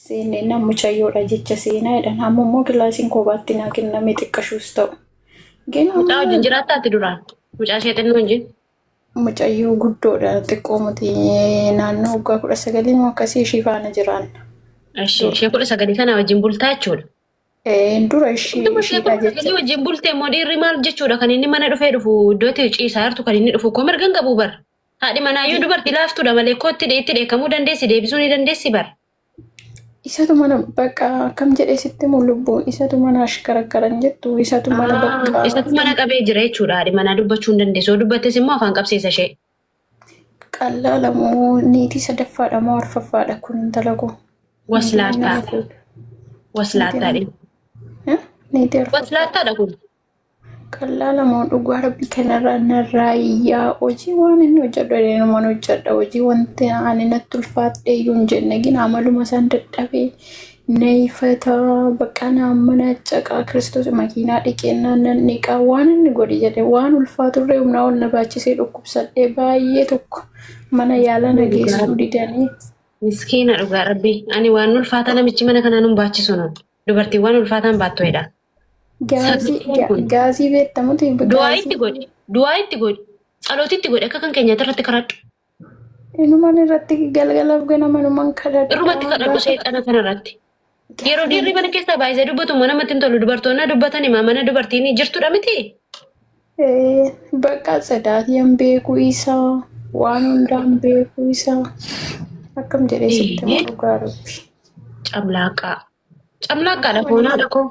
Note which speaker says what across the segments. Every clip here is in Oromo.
Speaker 1: Seenaa mucayyoodha jecha seenaadhaan hammammoo kilaasiin kophaatti naa kenname xiqqashuus ta'u.
Speaker 2: Mucaa wajjin jiraataati duraan. Mucaa ishee xinnoo wajjin.
Speaker 1: Mucayyoo guddoodha xiqqoo muti naannoo waggaa 19 akkasii ishii faana jiraan.
Speaker 2: Ishee 19 kana wajjin bultaa jechuudha.
Speaker 1: Dura ishiidha jecha.
Speaker 2: Wajjin bultee immoo dhiirri maal jechuudha kan inni mana dhufee dhufu iddootti ciisaa jirtu kan inni dhufu koo mirga hin qabu bara. Haadhi manaayyuu dubartii laaftuudha malee kootti itti dheekkamuu dandeessi deebisuu ni dandeessi bara.
Speaker 1: Isatu mana bakka akkam jedhee sitti mul'ubbu isatu mana ashkarakaran jettu isatu mana bakka.
Speaker 2: Isatu mana qabee jira jechuudha haadhi manaa dubbachuu hin dandeessu. Yoo dubbattes immoo afaan qabsiisa ishee.
Speaker 1: Qallaalamoo niitii sadaffaadha moo arfaffaadha kun intala koo.
Speaker 2: Waslaataa. Waslaattaadha.
Speaker 1: Niitii arfaffaadha.
Speaker 2: Waslaattaadha kun.
Speaker 1: Qallaalamoo dhugaa rabbi kanarraa narraa iyyaa hojii waan inni hojjedhu adeemumaan hojjedha hojii wanti ani natti ulfaadhee iyyuu hin jenne gina amaluma isaan dadhabee neeffata bakka naamana caqaa kiristoos makiinaa dhiqeennaa nan dhiqaa waan inni godhi jedhe waan ulfaaturree humnaa ol na baachisee dhukkubsadhee baay'ee tokko mana yaala nageessuu didanii.
Speaker 2: Miskiina dhugaa rabbi ani waan ulfaataa namichi mana kanaan hin baachisu nun dubartii waan ulfaataan baattoedha.
Speaker 1: Gaazii beektamuti.
Speaker 2: Du'aa itti godhi. Dhalootitti godhi akka kan keenyaatti irratti kadhadhu.
Speaker 1: Inumaan irratti galgalaaf ganaman kadhadhu.
Speaker 2: Irrumatti kadhadhu seexana kanarratti. Yeroo dhiirri mana keessaa baay'isee dubbatu mana namatti hin tolu dubartoonni dubbatan himaa mana dubartiin jirtudha miti.
Speaker 1: Bakka sadaatiin beekuu isaa waan hundaan beekuu isaa akkam jedhee sitti malu gaariitti.
Speaker 2: Camlaaqaa. Camlaaqaadha foonaadha koo.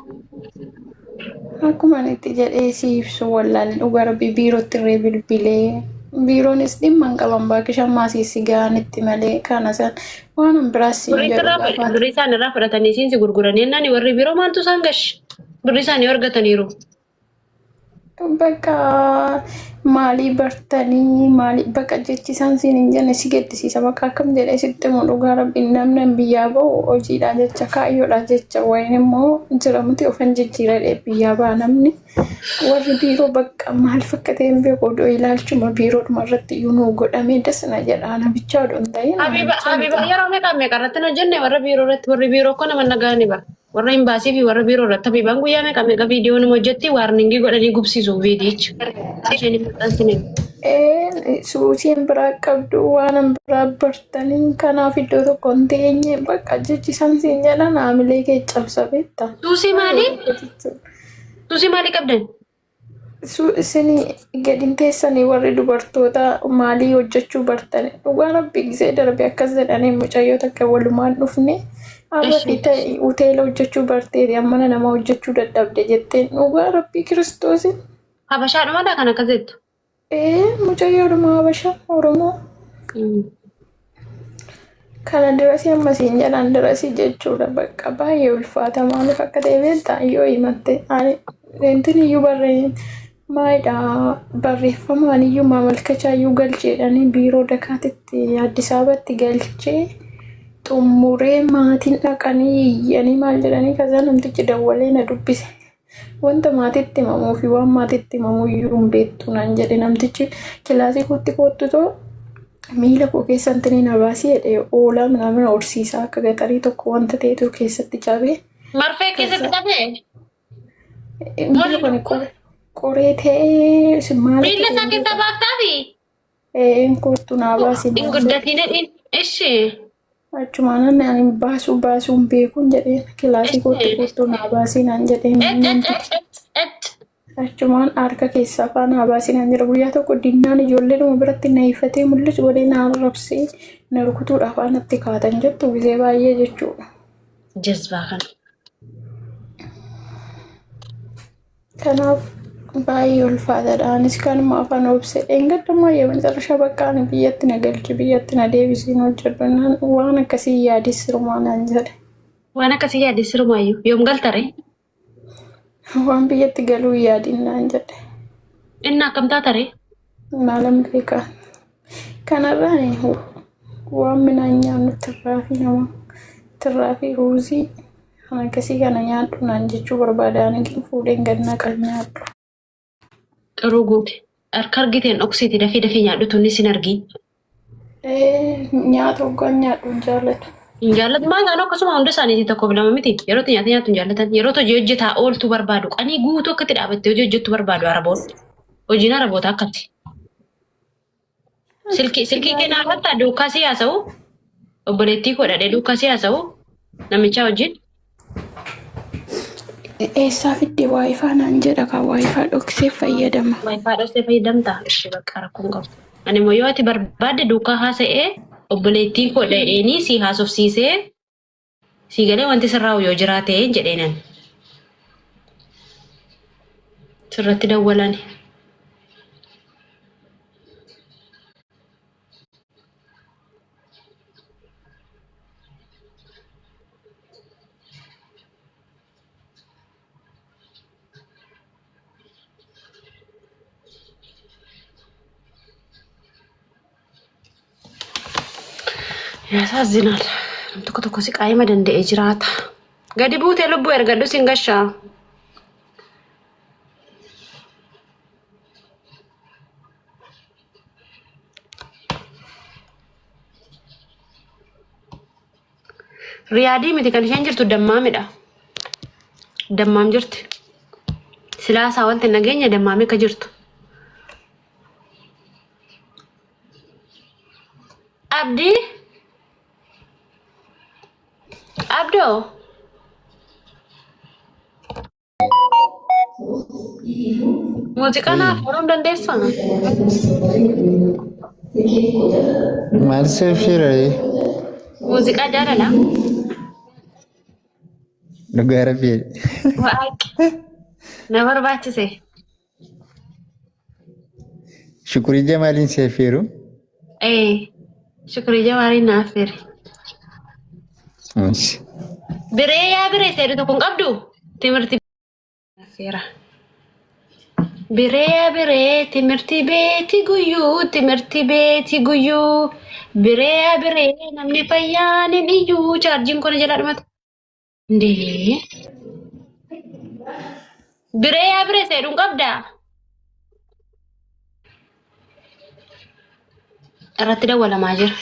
Speaker 1: Akkuma itti jedhee si ibsu wallaan dhugaa rabbi biirootti irree bilbilee biiroonis dhimma hin qaban baakii shammaasii si gaanitti malee kana san waan biraas si
Speaker 2: jedhu. Birrii isaan irraa fudhatanii siinsi gurguranii ennaan warri biiroo maaltu isaan gashi birrii isaanii argataniiru.
Speaker 1: Bakka maalii bartanii maalii bakka jechisaan siin hin jenne si gaddisiisa bakka akkam jedhee sitti immoo dhugaa rabbiin namni biyyaa bahu hojiidha jecha kaayyoodha jecha wayin immoo jiramuti ofan jijjiiradhee biyyaa baha namni warri biiroo bakka maal fakkatee hin beeku odoo ilaalchuma biiroodhuma irratti iyyuu nuu godhamee dasna jedha nabichaa odoo hin ta'in.
Speaker 2: Habiba yeroo meeqa irratti hin hojjenne warra biiroo irratti warri biiroo koo nama nagaa ni bara. Warra imbaasii fi warra biiroo irratti habibaan guyyaa meeqa viidiyoo nama hojjetti waarningii godhanii gubsiisu viidiyicha. Isheen hin maxxansine.
Speaker 1: Suusiin biraa qabdu waan biraa bartanii kanaaf iddoo tokko hin teenye bakka jechisaan siin jedha naamilee kee cabsa beekta.
Speaker 2: Suusii maali? Suusii maali qabdan?
Speaker 1: Isin gadi teessanii warri dubartoota maalii hojjechuu bartan dhugaa rabbi gisee darbe akkas jedhanii mucayyoota akka walumaan dhufne. Arrafita hoteela hojjechuu barteeti ammana nama hojjechuu dadhabde jetteen dhugaa rabbii kiristoosin.
Speaker 2: Habashaadhumadha kan akkas jettu?
Speaker 1: Mucayyoodhuma habashaa Oromoo. Kana dirasii ammasiin jedhan dirasii jechuudha bakka baay'ee ulfaata maaliif akka ta'e beektaa yoo himatte wantin iyyuu maayidha barreeffamaan iyyuu maamalkachaa iyyuu galcheedhanii biiroo dakaatitti Addis Ababatti galchee. Xumuree maatiin dhaqanii iyyanii maal jedhanii kasaa namtichi dawwalee na dubbise. Wanta maatiitti himamuu fi waan maatiitti himamuu iyyuu hin beektu naan jedhe namtichi kilaasii kootti koottutoo miila koo keessatti ni na baasii jedhee oolaa minamina horsiisaa akka gaxarii tokko wanta ta'etu keessatti cabee.
Speaker 2: Marfee keessatti cabee?
Speaker 1: Miila kun qoree ta'ee maal?
Speaker 2: Miila isaa keessa baaftaafi?
Speaker 1: Koottu naa baasii.
Speaker 2: Hin guddatine ishee.
Speaker 1: Achumaan ani baasuun beekuun jedheen kilaasii kootti naa baasii naan jedheen. Achumaan harka keessaa afaan naa baasii naan jedha guyyaa tokko dinnaan ijoollee dhuma biratti na hiifatee mul'atu godhee na arrabsee na rukutuudhaaf aanatti kaatan jettu gisee baay'ee jechuudha.
Speaker 2: Jazbaa kana.
Speaker 1: Kanaaf baay'ee ulfaataadha. Anis kanuma afaan obse dheengaddamaa yoo macarashaa bakka ani biyyatti na galchi biyyatti na deebisiin hojjedhu waan akkasii yaadessirumaa naan jedhe.
Speaker 2: Waan akkasii yaadessirumaayyu yoom galtare?
Speaker 1: Waan biyyatti galuu yaadin naan jedhe.
Speaker 2: Inni akkam taatare?
Speaker 1: Maalan beekaa. Kanarraan waan midhaan nyaannu tirraa fi ruuzii akkasii kana nyaadhu naan jechuu barbaadaan fuudheen gad naqan nyaadhu.
Speaker 2: Xaruu goote harka argiteen dhoksiiti dafii nyaadhu tunni sin argii.
Speaker 1: Nyaata hoggaan nyaadhu hin jaallatu.
Speaker 2: Injaalat maa gaanoo akkasuma hunda isaaniitii tokko bilama miti. Yeroo nyaata nyaatu injaalatan. Yeroo hojii hojjetaa ooltu barbaadu. Qanii guutuu akkatti dhaabattee hojii hojjettu barbaadu araboota. Hojiin araboota akkatti. Silkii kennaa irratti duukaa si haasa'u. Obboleettii godhadhee duukaa si haasa'u. Namicha wajjin.
Speaker 1: Eessaa fidde waayifaa naan jedha kan waayifaa dhoksee fayyadama.
Speaker 2: Waayifaa dhoksee fayyadamta. Ishee bakka rakkoon qabu. Ani immoo yoo ati barbaadde duukaa haasa'ee obboleettii godha'eenii si haasofsiisee si galee wanti sirraa yoo jiraate jedheenan. Sirratti dawwalani. Yasaazinaal. Tokko si qaayima danda'ee jiraata. Gadi buutee lubbuu ergadhu siin gashaa. Riyaadii miti kan isheen jirtu dammaamidha. Dammaam jirti. Silaasaa wanti nageenya dammaamii akka jirtu. Abdii. Abdo. Muuziqaa naaf ooluun dandeessaa?
Speaker 3: Maal seefiree?
Speaker 2: Muuziqaa jaalala?
Speaker 3: Dhugaa rabbii.
Speaker 2: Waaqi. Na barbaachise.
Speaker 3: Shukurii Jamaaliin seefiru?
Speaker 2: Shukurii Jamaaliin naaf firi. Biree yaa biree seedu tokko hin qabdu? Timirti seera. Biree yaa biree timirti beeti guyyuu timirti beeti guyyuu. Biree yaa biree namni fayyaan hin iyyuu chaarjiin kona jala dhumata. Ndee. Biree yaa biree seedu hin qabdaa? Irratti dawwalamaa jira.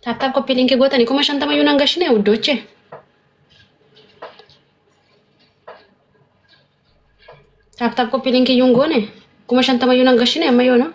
Speaker 2: Taaptaap koppii linkii gootanii 50,000 nan gashine wuddooche. Taaptaap koppii linkii yuun goone 50,000 nan gashine amma yoona.